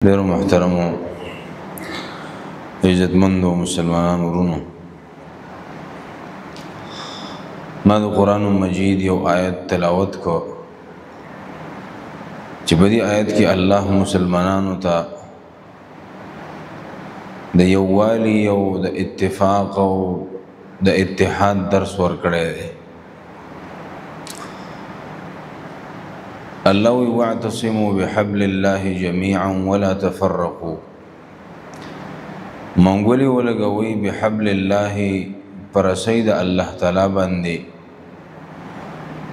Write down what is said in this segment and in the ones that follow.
ډېر محترمو عزتمندو مسلمانانو ورونو، ما د قرآن مجید یو آیت تلاوت کو چې په دې آیت کې الله مسلمانانو ته د یووالي او د اتفاق او د اتحاد درس ورکړی دی. الله واعتصموا بحبل الله جميعا ولا تفرقوا، منګولي ولګوي بحبل الله پر سید الله تعالی باندې،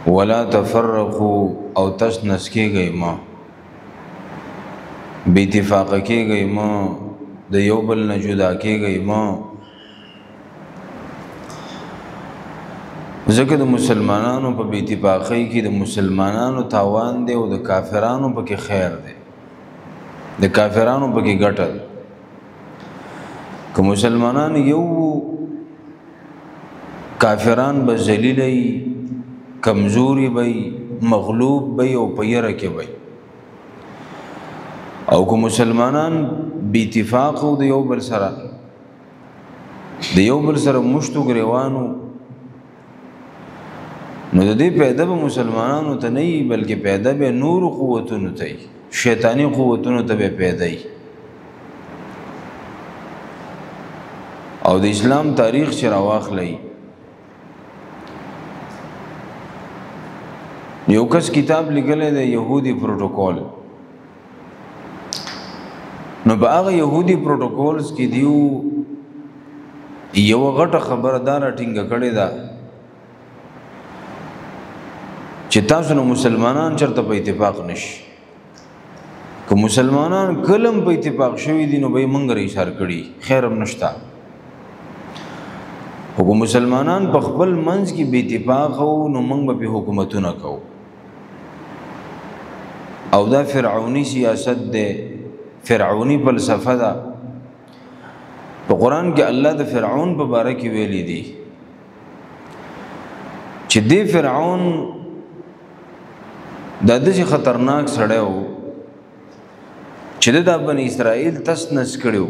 ولا تفرقوا او تسنس کېږئ ما، بې اتفاق کېږئ ما، د یو بل نه جدا کېږئ ما. ځکه د مسلمانانو په بې اتفاقۍ کې د مسلمانانو تاوان دی او د کافرانو پکې خیر دی، د کافرانو پکې ګټه ده. که مسلمانان یو کافران به ذلیلي کمزوري وي، مغلوب وي او په یره کې وي، او که مسلمانان بې اتفاق او د یو بل سره مشتو ګریوانو، نو د دې پیدا به مسلمانانو ته نه وي، بلکې پیدا به نور قوتونو ته وي، شیطانی قوتونو ته به پیدا وي. او د اسلام تاریخ چې راواخلئ، یو کس کتاب لیکلی دی یهودي پروتوکول، نو په هغه یهودي پروتوکولز کې دیو یو غټه خبردار ټینګه کړې ده چې تاسو نو مسلمانان چرته په اتفاق نشي. که مسلمانان کلم په اتفاق شوي دي نو به یې موږ اشاره کړي، خیر هم نشته. خو که مسلمانان په خپل منځ کې بې اتفاق وو نو موږ به پې حکومتونه کوو. او دا فرعوني سیاست دی، فرعوني فلسفه ده. په قرآن کې الله د فرعون په باره کې ویلي دي چې دې فرعون دا داسې خطرناک سړی و چې د بني اسرائیل تس نس کړي و،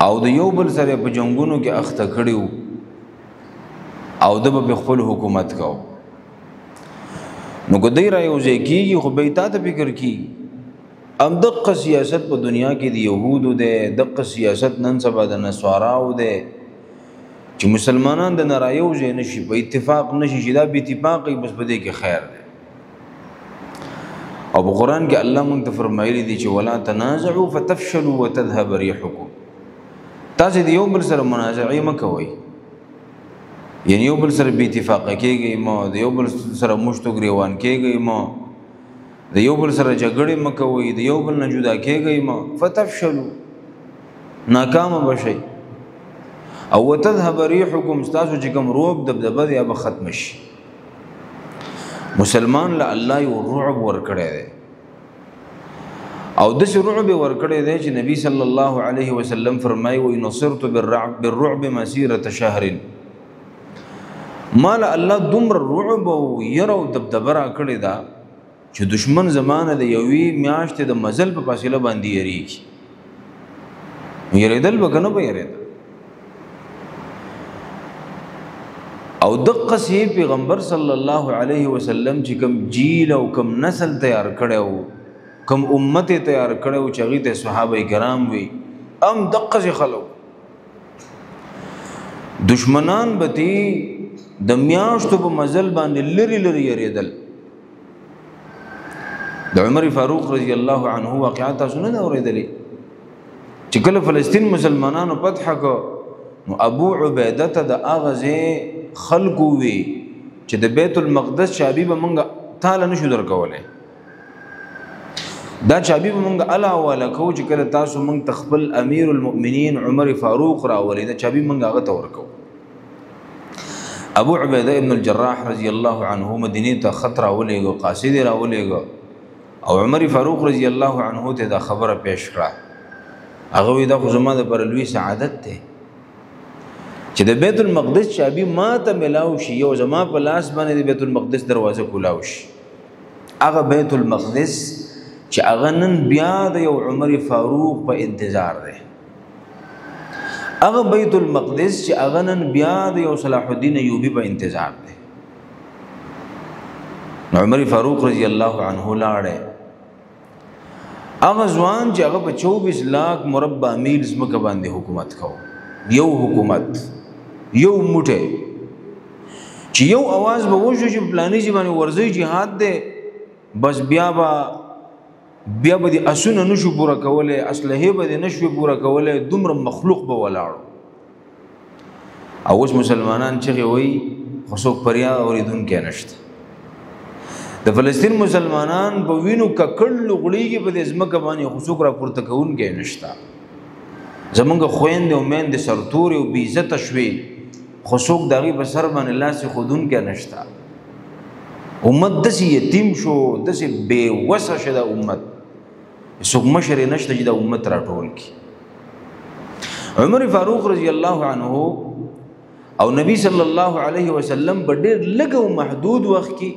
او د یو بل سره په جنګونو کې اخته کړي و، او د به خپل حکومت کو. نو که دی را یوځای کېږي خو به یې تا ته فکر کېږي. همدغه سیاست په دنیا کې د یهودو دی، دغه سیاست نن سبا د نصاراو دی چې مسلمانان د نه را یوځای نشي، په اتفاق نشي، چې دا بې اتفاقي بس په دې کې خیر دی. او په قرآن کې الله موږ ته فرمایلی دی چې ولا تنازعوا فتفشلوا وتذهب ريحكم، تاسو د یو بل سره منازعې مه کوئ، یعنی یو بل سره بې اتفاقه کېږئ مه، د یو بل سره مشتو ګریوان کېږئ مه، د یو بل سره جګړې مه کوئ، د یو بل نه جدا کېږئ مه، فتفشلوا، ناکامه به شئ. او وتذهب ريحكم، ستاسو چې کوم روب دبدبه دی به ختم شي. مسلمان له الله یو رعب ورکړی دی، او داسې رعب ورکړی دی چې نبی صلی الله علیه وسلم فرمایي وَنُصِرْتُ بِالرُّعْبِ مَسِيرَةَ شهر، ما له الله دومره رعب او یره او دبدبه راکړې ده چې دشمن زمانه د یوې میاشتې د مزل په فاصله باندې یریږي. یریدل به که نه به یریدل. او دقه سی پیغمبر صلی الله علیه وسلم چې کم جیل او کم نسل تیار کړو، کم امت تیار کړو چې هغې ته صحابه کرام وي، هم دقه سی خلو دشمنان به تی د میاشتو په مزل باندې لري لري یریدل. د عمر فاروق رضی الله عنه واقعات تاسو نه اورېدلې چې کله فلسطین مسلمانانو فتح کو، نو ابو عبیده ته د هغه ځای خلکو وي چې د بیت المقدس چابي به مونږ تاله نشو درکولی، دا چابي به مونږ اله حواله کوو چې کله تاسو مونږ ته خپل امیر المؤمنین عمر فاروق راولي، دا چابي مونږ هغه ته ورکوو. ابو عبیده ابن الجراح رضی الله عنه مدینې ته خط راولېږه، قاصد یې راولېږه، او عمر فاروق رضی الله عنه ته دا خبره پیش کړه. هغه وی دا خو زما دپاره لوی سعادت دی چې د بیت المقدس چابي ما ته ملاو شي، یو زما په لاس باندې د بیت المقدس دروازه کولاو شي. هغه بیت المقدس چې هغه نن بیا د یو عمر فاروق په انتظار دی، هغه بیت المقدس چې هغه نن بیا د یو صلاح الدین ایوبی په انتظار دی. عمر فاروق رضی الله عنه لاړه، هغه ځوان چې هغه په 24 लाख مربع میل ځمکه باندې حکومت کو، یو حکومت یو موټه چې یو आवाज به وشو چې پلانې چې باندې ورځي jihad دی، بس بیا به د اسونه نشو پورا کوله، اسلحه به نشو پورا کوله، دومره مخلوق به ولاړو. او اوس مسلمانان چې وي خو څوک پریا اوریدونکو نشته. د فلسطین مسلمانان په وینو ککړ لغړیږي په دې ځمکه باندې خو څوک را پورته کوونکی نشته. زمونږ خويندې او میندې سرتورې او بې عزته شوې خو څوک د هغې په سر باندې لاس ایښودونکی نشته. امت داسې یتیم شو، داسې بې وسه شه د امت، څوک مشر یې نشته چې د امت راټول کړي. عمر فاروق رضی الله عنه او نبی صلی الله علیه وسلم په ډېر لږ او محدود وخت کې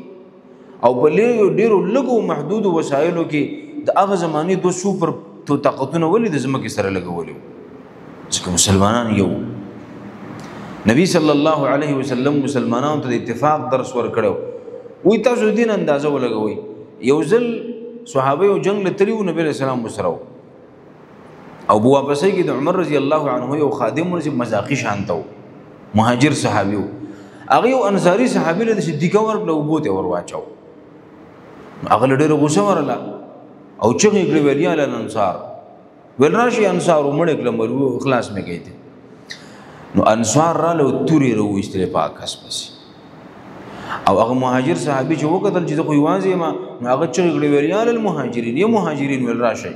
او په ډېرو لږو محدودو وسایلو کې د هغه زمانې دو سوپر طاقتونه ولې د ځمکې سره لګولي، ځکه مسلمانان یو. نبی صلی الله علیه وسلم مسلمانانو ته د اتفاق درس ورکړو، وی تاسو دین اندازه ولګوئ. یو ځل صحابه یو جنگ لتلی و، نبی علیہ السلام وسره او په واپسۍ کې د عمر رضی الله عنه یو خادم ورسې مذاقي شانته و، مهاجر صحابي و، هغه یو انصاري صحابي له صدیقه ورکړه، اوبو ته ور واچو. هغه ډېره غوسه ورله او چغې کړې ویل یا الانصار، ویل راشي انصار مړ کړم خلاص مې کړي. نو انصار راله تورې راویستلې په آکاس پسې، او هغه مهاجر صحابي چې وکتل چې زه خو یوازې یم، نو هغه چغې کړې ویل یا المهاجرین، یا مهاجرین، ویل راشئ.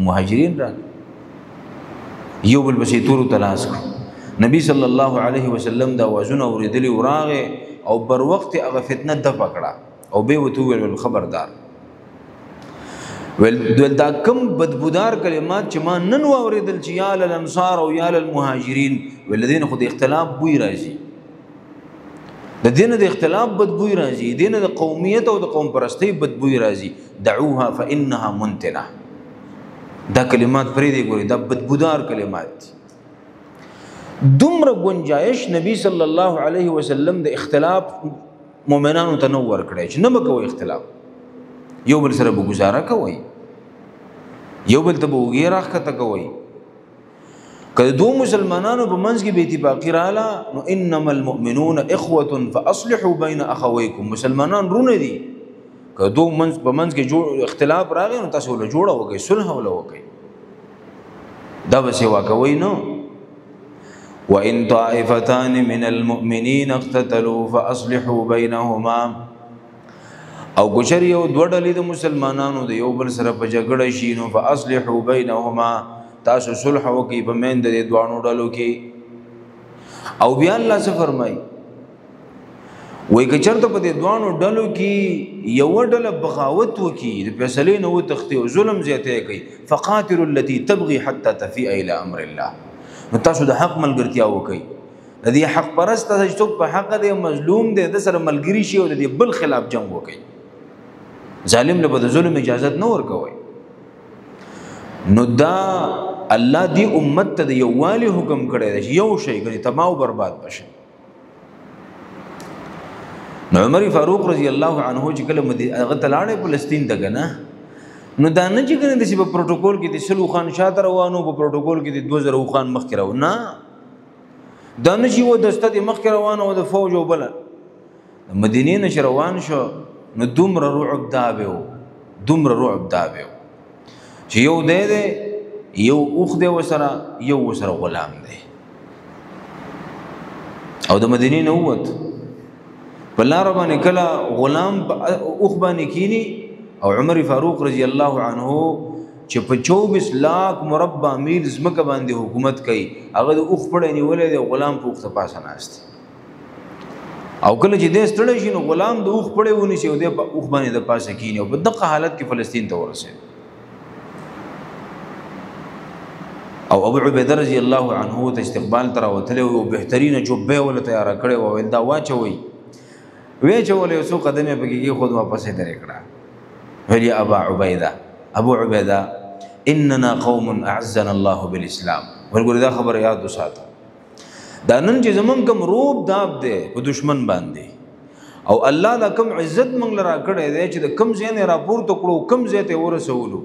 مهاجرین راغلل، یو بل پسې تورو ته لاس کړو. نبی صلی الله علیه وسلم دا آوازونه اورېدلي و، راغې او بر وخت هغه فتنه دفع کړه او به وته ویل خبردار، ویل دا کم بدبودار کلمات چې ما نن واورېدل چې یا الانصار او یا المهاجرین، ویل دین خو د اختلاف بوی راځي، د دین د اختلاف بدبوی راځي، دین د قومیت او د قوم پرستی بدبوی راځي. دعوها فانها منتنه، دا کلمات پرېږدئ، ګورئ دا بدبودار کلمات دي. دومره گنجائش نبی صلی الله علیه وسلم د اختلاف مؤمنانو ته نو ورکړی چې نه به کوئ اختلاف، یو بل سره به ګزاره کوئ، یو بل ته به اوږې راښکته کوئ. که د دوو مسلمانانو په منځ کې بې اتفاقي راغله، نو انما المؤمنون اخوة فاصلحوا بین اخویکم، مسلمانان رونه دي. که دو په منځ کې اختلاف راغی نو تاسو له جوړه وکئ، صلح وله وکئ، دا به سیوا کوئ نه. وَإِن طَائِفَتَانِ مِنَ الْمُؤْمِنِينَ اقْتَتَلُوا فَأَصْلِحُوا بَيْنَهُمَا، او کچر یو دوه ډلې د مسلمانانو د یو بل سره په جګړه شي، نو فَأَصْلِحُوا بَيْنَهُمَا، تاسو صلح وکئ په منځ د دې دوانو ډلو کې. او بیا الله څه فرمایي، وایي که چېرته په دې دوانو ډلو کې یوه ډله بغاوت وکړي، د فیصلې نه وتښتي او ظلم زیاتی کوي، فَقَاتِلُوا الَّتِي تَبْغِي حَتَّى تَفِيءَ إِلَىٰ أَمْرِ اللَّهِ، نو تاسو د حق ملګرتیا وکئ. د دې حق پرست چې څوک په حق دی، مظلوم دی، د سره ملګري شي او د دې بل خلاف جنگ وکئ. ظالم له به د ظلم اجازت نه ورکوئ. نو دا الله دی امت ته د یووالي حکم کړی دی چې یو شی ګنې تباه او برباد بشي. نو عمر فاروق رضی الله عنه چې کله هغه ته لاړی فلسطین ته که نه، نو دا نه چې کنه داسې په پروټوکول کې د 100 خان شاته روانو، په پروټوکول کې د 2000 خان مخکې روان، نه دا نه چې و دسته د مخکې روانه او د فوج او بله. د مدینې نه چې روان شو نو دومره رعب دا به و، دومره رعب دا به و چې یو دی دی، یو اوښ دی ورسره، یو ورسره غلام دی. او د مدینې نه ووت، په لاره باندې کله غلام په اوښ باندې کینی، او عمر فاروق رضی الله عنه چې په 24 लाख مربع میل ځمکه باندې حکومت کوي، هغه د اوښ پړی نیولی دی، غلام په اوښ ته پاسه ناست دی. او کله چې دی ستړی شي نو غلام د اوښ پړی ونیسي او دی په اوښ باندې د پاسه کیني، او په دغه حالت کې فلسطین ته ورسېد. او ابو عبیده رضی الله عنه ته استقبال ته راوتلی و، بهترینه جبه یې ورله تیاره کړې وه، ویل دا واچوئ، ویې اچولې، یو څو قدم یې پکې کېښود، واپس یې درې کړه. ویل یا ابا عبیده، ابو عبیده اننا قوم اعزنا الله بالاسلام. ورګور دا خبره یاد وساته، دا نن چې زمون کوم روب داب دی په دشمن باندې، او الله دا کوم عزت موږ لرا کړی دی چې د کوم ځای نه راپورته کړو کوم ځای ته ورسولو،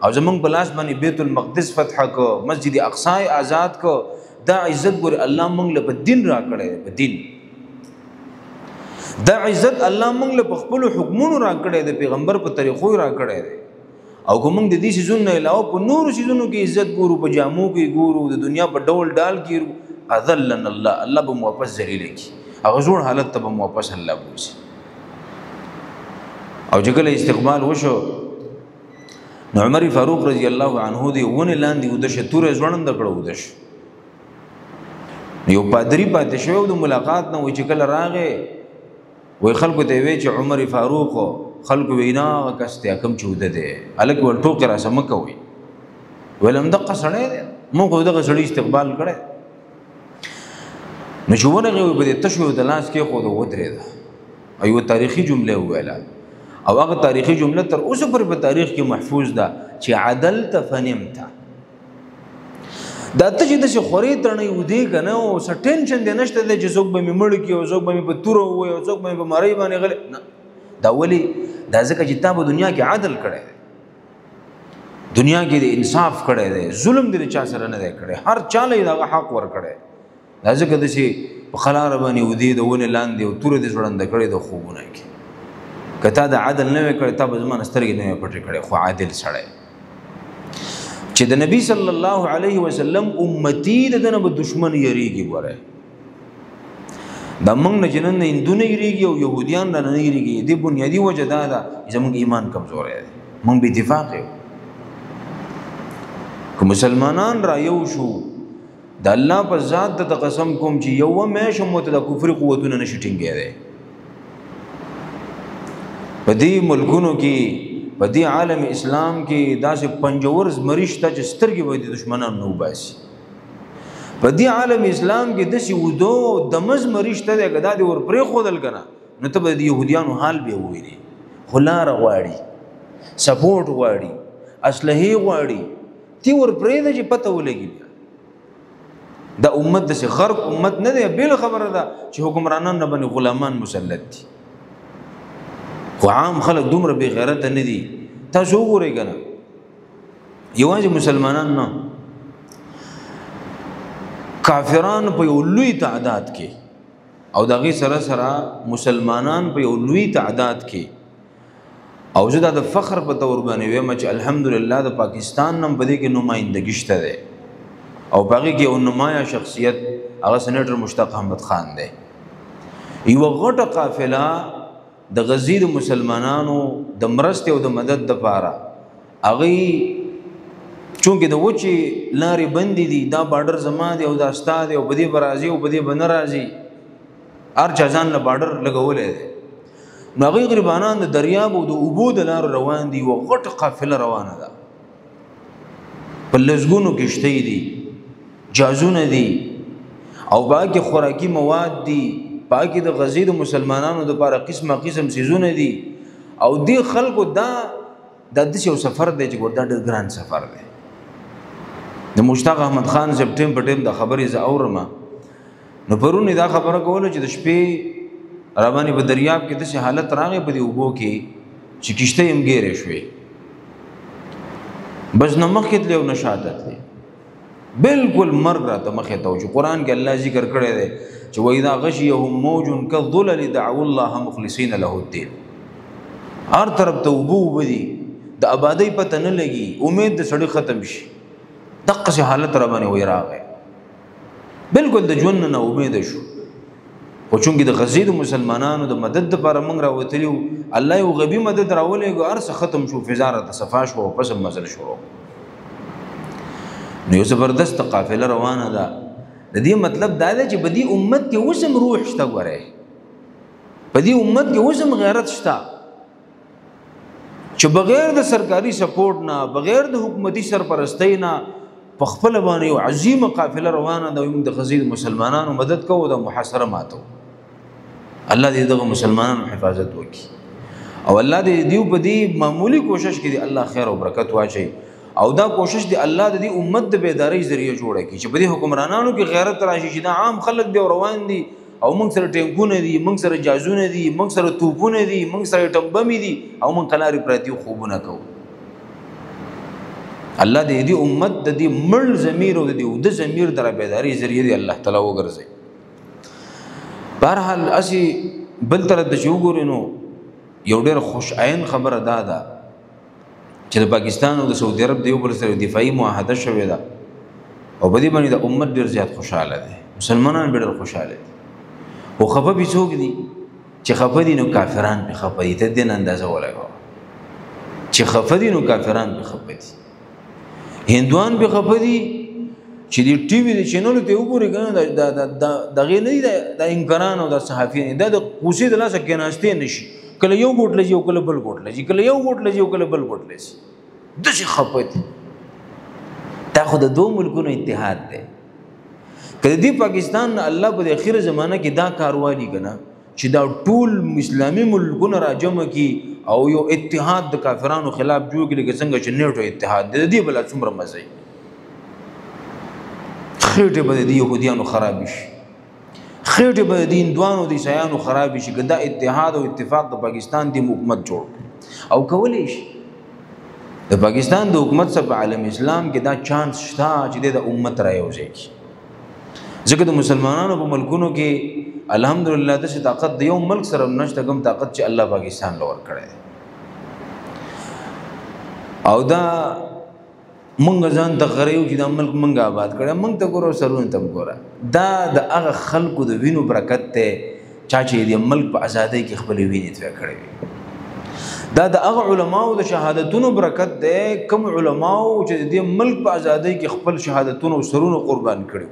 او زمون په لاس باندې بیت المقدس فتح کو، مسجد اقصی آزاد کو، دا عزت ګور الله موږ له په دین را کړی دی، په دین دا عزت الله موږ له خپل حکمونو را کړی دی، پیغمبر په طریقو را کړی دی. او کوم د دې سيزونو نه علاوه په نور سيزونو کې عزت ګورو، په جامو کې ګورو، د دنیا په ډول ډال کې اذلنا الله، الله به واپس ذلیل کی، هغه زوړ حالت ته به واپس الله بوزي. او چې کله استقبال وشو نو عمر فاروق رضی الله عنه دی ونه لاندې ودشه تور ځوړند کړو ودش. یو پادری پاتې شو د ملاقات نه، و چې کله راغې وای خلکو ته وی چې عمر فاروق خلکو وینا کسته کم چوده دی، الک ول ټوک را سم کوي، ولم دقه سړی دی، موږ دغه سړی استقبال کړي. نشوونه غوي په دې تشو د لاس کې خو د ودرې ده، ایو تاریخي جمله ویله، او هغه تاریخي جمله تر اوسه پر په تاریخ کې محفوظ ده چې عدلت فنمت. دا ته چې د خوري ترنې ودی کنه او س ټینشن دی نشته د چې څوک به مړ کی او څوک به په تور او څوک به په مړی باندې غل نه، دا ولی دا ځکه چې تا په دنیا کې عدل کړی دی، دنیا کې د انصاف کړی دی، ظلم دې چا سره نه دی کړی، هر چاله دا حق ور کړی. دا ځکه د چې په خلار باندې ودی د ونه لاندې او تور دې ځوړند کړی د خوبونه کې، کته د عدل نه کړی تا به زمانه سترګې نه پټې کړی، خو عادل سړی چې د نبی صلی الله علیه وسلم امتی دنه به دشمن یریږي. وره د موږ نه جنن نه هندونه یریږي او يهوديان نه یریږي، د بنیادی وجه دا ده زموږ ایمان کمزور دی، موږ به اتفاق یو که مسلمانان را یو شو د الله په ذات د قسم کوم چې یو مې شمو ته د کفر قوتونه نشي ټینګي دي. په دې ملکونو کې په دې عالم اسلام کې داسې پنجور زمریشته چې سترګې به د دشمنانو نه وباسي. په دې عالم اسلام کې داسې ودو د مزمریشته دی که دا دې ور پرې ښودل که نه نو ته به د یهودیانو حال به ووینې. خو لاره غواړي، سپورټ غواړي، اسلحې غواړي، تی ور پرېږده چې پته ولګي. دا امت داسې غرق امت نه دی، بل خبره ده چې حکمرانان نه باندې غلامان مسلط دي، خو عام خلک دومره بې غیرته نه دي. تاسو وګورئ که نه یوازې مسلمانان نه، کافران په یو لوی تعداد کې او د هغې سره سره مسلمانان په یو لوی تعداد کې، او زه دا د فخر په طور باندې وایم چې الحمدلله د پاکستان هم په دې کې نمایندګي شته دی، او په هغې کې یو نمایه شخصیت هغه سینیټر مشتاق احمد خان دی. یوه غټه قافله د غزې د مسلمانانو د مرستې او د مدد دپاره، هغې چونکې د وچې لارې بندې دي، دا بارډر زما دی او دا ستا دی او په دې به راځي او په دې به نه راځي، هر چا ځان له بارډر لګولی دی. نو هغې غریبانان د دریاب او د اوبو د لارو روان دي، یوه غټه قافله روانه ده، په لسګونو کښتۍ دي، جهازونه دي، او په هغې کې خوراکي مواد دي، پاکی د غزې د مسلمانانو د لپاره قسمه قسم سیزونه دي. او دې خلکو دا داسې یو سفر دی چې دا ډېر ګران سفر دی. د مشتاق احمد خان صاحب ټیم په ټیم د خبرې زه اورم، نو پرون دا خبره کوله چې د شپې را باندې په دریاب کې داسې حالت راغی په دې اوبو کې چې کښتۍ هم ګیرې شوې، بس نه مخکې تلې او نه شاته تلې، بالکل مرګ راته مخې ته و. چې قرآن کې الله ذکر کړی دی چې وَإِذَا غَشِيَهُم مَّوْجٌ كَالظُّلَلِ دَعَوُا اللَّهَ مُخْلِصِينَ لَهُ الدِّينَ. هر طرف ته اوبه دي، د آبادۍ پته نه لګي، امید د سړي ختم شي، دقسې حالت را باندې وی راغی، بالکل د ژوند نه امید شو. خو چونکې د غزې د مسلمانانو د مدد دپاره موږ راوتلي وو، الله یو غیبي مدد راولېږو، هر څه ختم شو، فضا راته صفا شوه او پس مزل شروع. نو یو زبردست قافله روانه ده. د دې مطلب دا دی چې په دې امت کې اوس هم روح شته. ګورئ په دې امت کې اوس هم غیرت شته چې بغیر د سرکاري سپورټ نه، بغیر د حکومتي سرپرستۍ نه په خپله باندې یو عظیمه قافله روانه ده. موږ د غزې د مسلمانانو مدد کوو، د محاصره ماتو. الله دې دغه مسلمانانو حفاظت وکړي. او الله دې دیو په دې معمولی کوشش کې دی الله خیر او برکت واچي او دا کوشش دی الله د دې امت د بیداری ذریعہ جوړه کی چې په دې حکمرانانو کې غیرت راشي چې دا عام خلک دی روان دي او موږ سره ټینګونه دي موږ سره جازونه دي موږ سره توپونه دي موږ سره ټمبمي دي او موږ قلاري پراتی خوبونه کوو الله دې دې امت د دې مړ ضمیر او د دې د ضمیر در بیداری ذریعہ دی الله تعالی وګرځي بهرحال اسی بل تر د شوګورینو یو ډېر خوش عین خبره ده چې د پاکستان او د سعودي عرب د یو بل سره دفاعي معاهده شوې ده او په دې باندې د امت ډېر زیات خوشاله دي مسلمانان ډېر خوشاله دي او خفه به څوک دي چې خفه دي نو کافران به خفه دي ته دین اندازه ولګو چې خفه دي نو کافران به خفه دي هندوان به خفه دي چې دی ټي وي د چینل ته وګوري کنه دغه نه دي د انکران او د صحافیین د قوسې د لاسه کې ناشته نشي کله یو ګوټ لږ یو کله بل ګوټ لږ کله یو ګوټ لږ یو کله بل ګوټ لږ د شي خپت دا خو د دوه ملکونو اتحاد دی کله دی پاکستان الله په اخر زمانہ کې دا کاروالي کنه چې دا ټول اسلامي ملکونه راجمع کی او یو اتحاد د کافرانو خلاف جوړ کړي څنګه چې نیټو اتحاد دی بل څومره مزه خېټه به د يهوديانو خراب شي خېټه به د هندوانو د عیسایانو خراب شي ګدا اتحاد او اتفاق د پاکستان د حکومت جوړ او کولای شي د پاکستان د حکومت سره په عالم اسلام کې دا چانس شته چې د امت را یوځي ځکه د مسلمانانو په ملکونو کې الحمدلله د طاقت د یو ملک سره نشته کوم طاقت چې الله پاکستان لور کړی او دا مونږ ځان ته غریو چې د ملک مونږ آباد کړه مونږ ته ګورو سرونه تم ګوره دا د هغه خلکو د وینو برکت ته چا چې د ملک په ازادۍ کې خپل وینې توی کړې دا د هغه علماو د شهادتونو برکت ده کوم علماو چې د ملک په ازادۍ کې خپل شهادتونو سرونه قربان کړي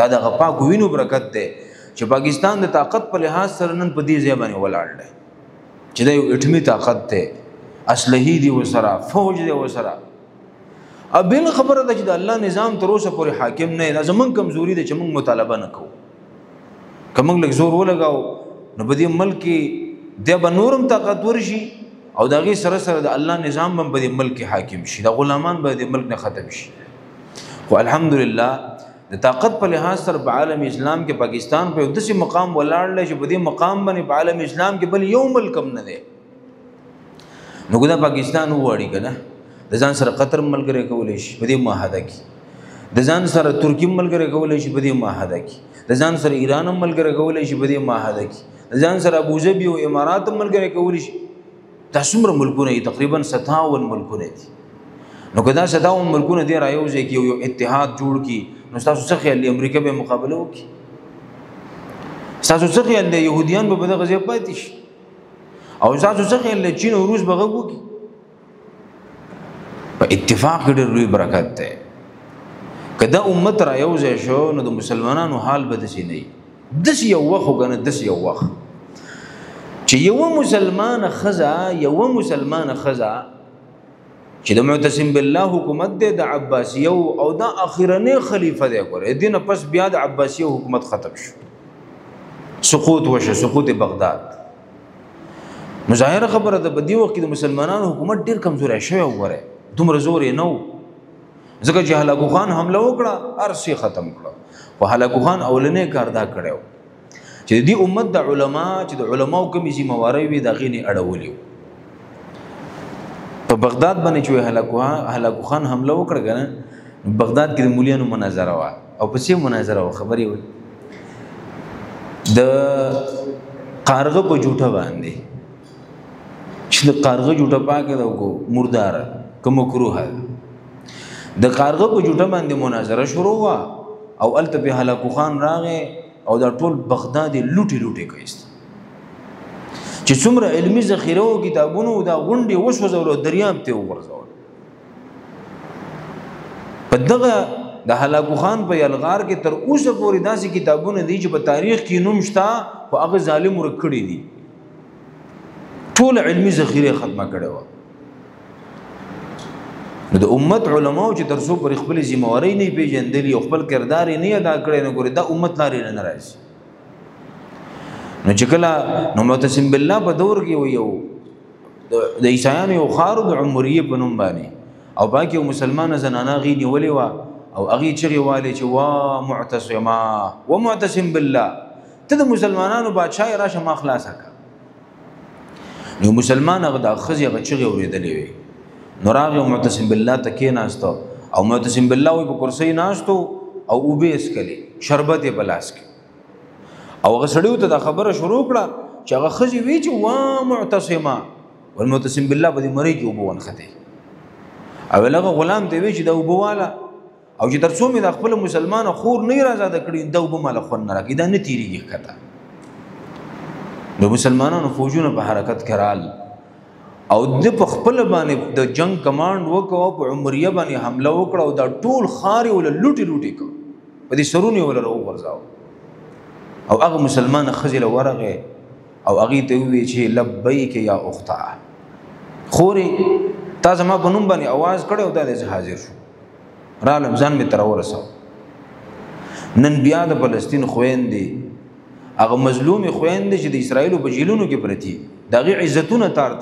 دا د هغه پاک وینو برکت ده چې پاکستان د طاقت په لحاظ سره نن په دې ځای باندې ولاړ دی چې دا یو اټمي طاقت ده اسلحې دی وسره فوج دی وسره ابل خبره ده چې د الله نظام تر اوسه پورې حاکم نه دی زمون کمزوري ده چې موږ مطالبه نه کوو کوم لږ زور ولګاو نو په دې ملک کې د بنورم طاقت ورشي او دغه سره سره د الله نظام هم په دې ملک کې حاکم شي د غلامان به د ملک نه ختم شي خو الحمدلله د طاقت په لحاظ سره په عالم اسلام کې پاکستان په داسې مقام ولاړ چې په دې مقام باندې په عالم اسلام کې بل یو ملک هم نه دی نو ګدا پاکستان وواړي کنه د ځان سره قطر ملګری کولای شي په دې معاهده کې د ځان سره ترکی ملګری کولای شي په دې معاهده کې د ځان سره ایران ملګری کولای شي په دې معاهده کې د ځان سره ابوظبي او امارات ملګری کولای شي دا څومره ملکونه تقریبا 57 ملکونه دي نو کدا 57 ملکونه دی رايوځي کې یو اتحاد جوړ کی نو تاسو څه خیال دی امریکا به مقابله وکړي تاسو څه خیال دی يهوديان به دغه ځای پاتې شي او تاسو څه خیال دی چین او روس به وګوري په اتفاق ډېر لوی برکت ده کدا امت را یوځي شو نو د مسلمانانو حال به دسي نه دسي یو وخت وګنه دسي یو وخت چې یو مسلمان خزا چې د معتصم بالله حکومت ده د عباسیه او د اخرنی خلیفہ ده ګوره دینه پس بیا د عباسیه حکومت ختم شو سقوط بغداد نو ظاهر خبره ده په دې وخت کې د مسلمانانو حکومت ډیر کمزوري شوی وره دومره زور یې نو ځکه چې هلاکو خان حمله وکړه ارسي ختم کړه او هلاکو خان اولنې کار دا کړو چې دې امت د علما چې د علماو کمی ذمہواری وي د غینې اړولې په بغداد باندې چې هلاکو خان حمله وکړه کنه بغداد کې د مولیانو مناظره وا او پسې مناظره وا خبرې وي د قارغه په جوټه باندې چې د قارغه جوټه پاکه دا کو مردار کوم مکروه د قارغه په جوټه باندې مناظره شروع وا او الته به هلاکو خان راغې او دا ټول بغداد لوټي کويست چې څومره علمي ذخیره او کتابونو دا غونډي وسوځول دریاب ته ورځول په دغه د هلاکو خان په یلغار کې تر اوسه پورې داسې کتابونه دي چې په تاریخ کې نوم شته او هغه ظالم ورکړي دي ټول علمي ذخیره ختمه کړي و د امت علماو چې ترسو پر خپل ذمہواری نه پیژندلی او خپل کردار نه ادا کړي نه ګوري دا امت لاري نه راځي نو چې کله نو معتصم بالله په دور کې یو د عیسایانو یو خار د عمریه په نوم باندې او باقي مسلمانه زنانه غي نیولې وا او هغه چغي والي چې وا معتصما ومعتصم بالله ته د مسلمانانو بادشاہ راشه ما خلاصه کا نو مسلمان هغه د خزي هغه چغي اوریدلې وي نو راغه معتصم بالله تکې ناستو او معتصم بالله وي په کرسي ناستو او وبېس کړي شربت بلاس کې او هغه سړیو ته دا خبره شروع کړه چې هغه خزي وی چې وا معتصما والمعتصم بالله په دې مری کې وبون خته او لغه غلام دی وی چې دا وبواله او چې ترڅو مې د خپل مسلمان خور نه راځه د کړي دا وبمال خو نه راکې دا نه تیریږي کته د مسلمانانو فوجونه په حرکت کرال او د خپل باندې د جنگ کمانډ وکاو په عمریه باندې حمله وکړه او دا ټول خاري ول لوټي کو په دې سرونه ول راو ورځاو او هغه مسلمان خزل ورغه او هغه ته وی چې لبیک یا اختا خوري تا زما په نوم باندې आवाज کړو دا د حاضر شو را لمزان می تر ورسو نن بیا د فلسطین خويندې هغه مظلوم خويندې چې د اسرایل په جیلونو کې پرتی دغه عزتونه تار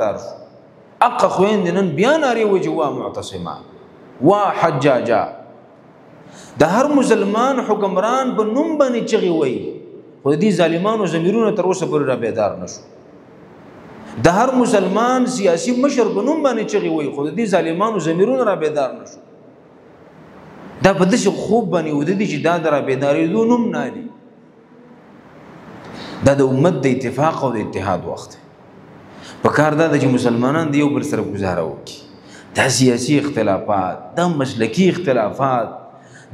اق خويندې نن بیا ناری وجوا معتصما وا حجاجا د هر مسلمان حکمران په نوم باندې چغي وای خو دې ظالمانو ضمیرونه تر اوسه پورې را بیدار نشو د هر مسلمان سیاسي مشر په نوم باندې چغي وای خو دې ظالمانو ضمیرونه را بیدار نشو دا په دې خوب باندې ودی چې دا در بیداری دو نوم نه دي دا د امت د اتفاق او د اتحاد وخت په کار دا چې مسلمانان د یو بل سره گزاره وکړي دا سیاسي اختلافات دا مسلکی اختلافات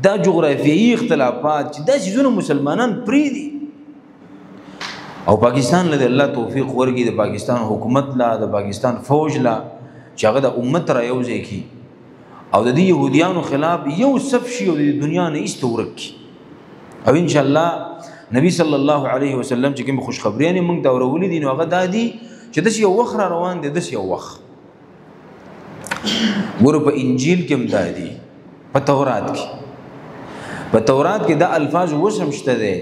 دا جغرافیایي اختلافات چې دا چیزونه مسلمانان پری دي او پاکستان له الله توفیق ورګي د پاکستان حکومت لا د پاکستان فوج لا چې هغه د امت را یوځي کی او د دې يهوديانو خلاف یو صف شي او د دنیا نه استورک او ان شاء الله نبی صلی الله علیه وسلم چې کوم خوش خبريانه موږ دا ورولې دي نو هغه دادي چې د یو وخت را روان دي د یو وخت ګور په انجیل کې هم دادي په تورات کې دا الفاظ وسم شته دي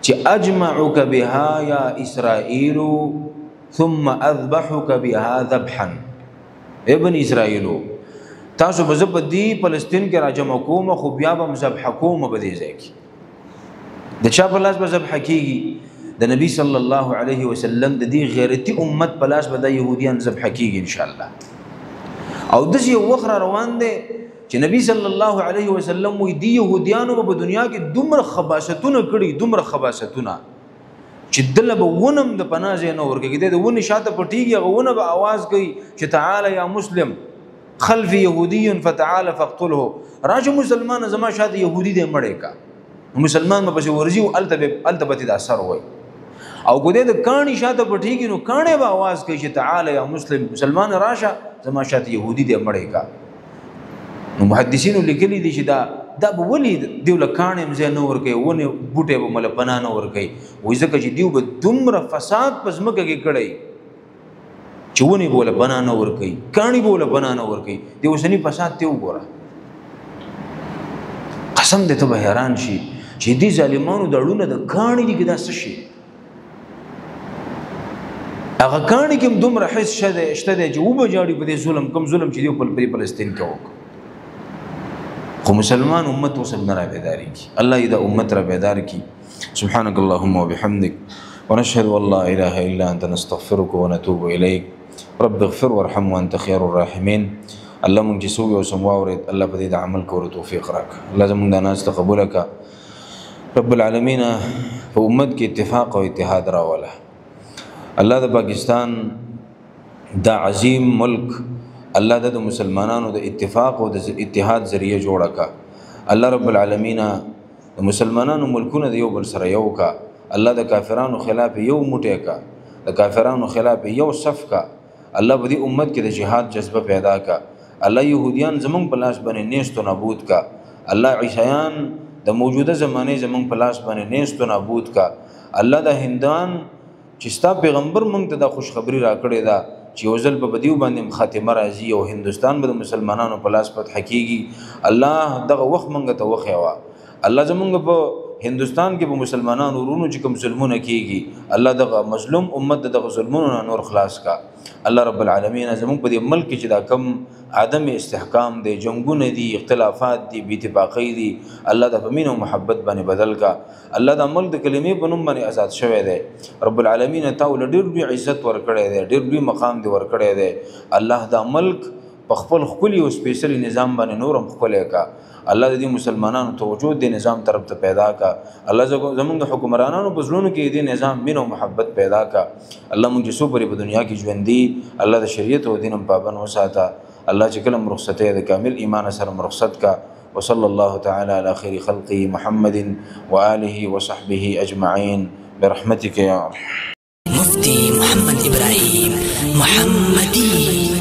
چې اجمعك بها یا اسرائیل ثم اذبحك بها ذبحا ابن اسرائیل تاسو به زب دی فلسطین کې راجم کوم خو بیا به ذبح کوم به دې ځای کې د چا په لاس به ذبح کیږي د نبی صلی الله علیه وسلم د دې غیرتی امت په لاس به د يهوديان ذبح کیږي ان شاء الله او د یو وخت روان دي چې نبی صلی الله علیه وسلم وی دی يهوديانو په دنیا کې دومره خباثتونه چې دله به ونم د پناځه نه ورګي د ونی شاته پټیږي غونه به आवाज کوي چې تعالی یا مسلم خلف يهودي فتعال فاقتله راج مسلمان زما شاته يهودي دې مړې کا مسلمان په پسې ورځي او التبت د اثر وای او ګوده د کانی شاته پټیږي نو کانه به आवाज کوي چې تعالی یا مسلمان راشه زما شاته يهودي دې مړې کا نو محدثینو لیکلي دي چې دا به ولي دیو لکانې مزه نه ور کوي ونه بوټه به مل پنا نه ور کوي وای ځکه چې دیو به دومره فساد پزمکه کې کړی چې ونه بوله پنا نه ور کوي کانی بوله پنا نه ور کوي دیو سني فساد ته وګوره قسم دې ته به حیران شي چې دې ظالمانو دړونه د کانی دي کې دا څه شي هغه کانی کوم دومره حس شته چې وبه جاړي په دې ظلم کوم ظلم چې دیو په فلسطین کې وکړ خو مسلمان امت وسب نه را بیداری کی الله دې امت را بیدار کی سبحانك اللهم وبحمدك ونشهد ان لا اله الا انت نستغفرك ونتوب اليك رب اغفر وارحم وانت خير الراحمين الله مونږ چې سوې او سمواورید الله په دې عمل کولو توفیق راک الله زموږ د ناس تقبل کا رب العالمین په امت کې اتفاق او اتحاد راوله الله د پاکستان دا عظیم ملک الله د مسلمانانو د اتفاق او د اتحاد ذریعہ جوړه کا الله رب العالمین د مسلمانانو ملکونه د یو بل سره یو کا الله د کافرانو خلاف یو موټه کا د کافرانو خلاف یو صف کا الله په دې امت کې د جهاد جذبه پیدا کا الله يهوديان زمون په لاس باندې نيست او نابود کا الله عیسایان د موجوده زمانه زمون په لاس باندې نيست او نابود کا الله د هندان چې ستا پیغمبر مونږ ته د خوشخبری را کړی دا چې وزل په بدیو باندې خاتمه راځي او هندستان به مسلمانانو په لاس فتح کیږي الله دغه وخت مونږ ته وخیوا الله زمونږ په هندستان کې به مسلمانانو ورونو چې کوم ظلمونه کیږي الله دغه مظلوم امت دغه ظلمونو نور خلاص کا الله رب العالمین زموږ په دې ملک کې چې دا کم عدم استحکام دی جنگونه دي اختلافات دي بې اتفاقۍ دي الله د امین او محبت باندې بدل کا الله د ملک د کلمې په نوم باندې آزاد شوی دی رب العالمین ته ول ډېر لوی عزت ورکړی دی ډېر لوی مقام دی ورکړی دی الله دا ملک په خپل خولي او سپیشلی نظام باندې نورم خولې کا الله دې مسلمانانو توجه دې نظام طرف ته پیدا کا الله زموږ د حکمرانانو په زړونو کې دې نظام مين او محبت پیدا کا الله موږ سو پرې په دنیا کې ژوندۍ الله د شریعت او دین پابند وساته الله چې کلم رخصته د کامل ایمان سره مرخصت کا وصلى الله تعالى على خير خلقه محمد وآله وصحبه أجمعين برحمتك يا رب. مفتي محمد إبراهيم محمدي